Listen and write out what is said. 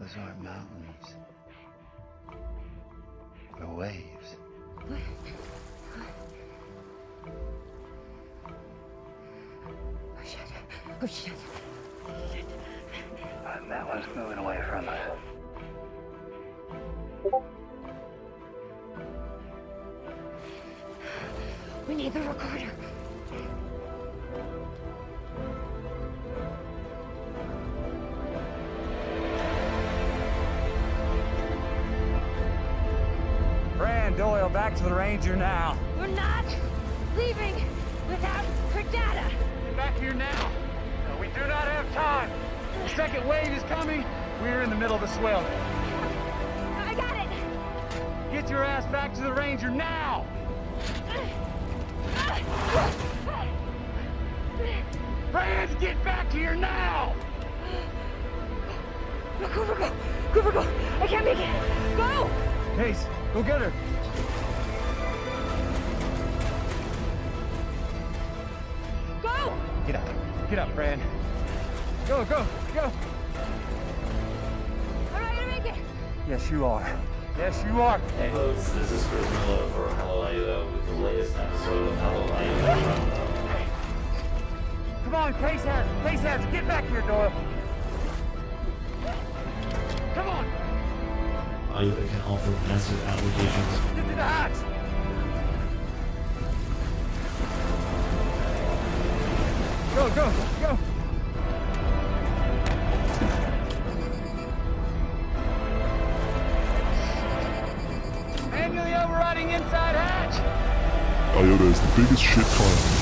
Those aren't mountains. They're waves. Oh shit. Oh shit. That one's moving away from us. We need the recorder. Fran Doyle, back to the Ranger now. We're not leaving without her data. Get back here now. No, we do not have time. The second wave is coming. We're in the middle of the swell. I got it. Get your ass back to the Ranger now. Fran, get back here now. Go, Cooper, go. Cooper, go. I can't make it. Go. Case, go get her. Go. Get up. Get up, Fran. Go, go, go. I'm not gonna make it. Yes, you are. Yes, you are. Hey folks, this is Chris Miller for Hello with the latest episode of Hello. Come on, Case has it. Get back here, Doyle. Come on. Iva can offer massive applications. Get to the hatch. Go, go, go. Manually overriding inside hatch. IOTA is the biggest shit client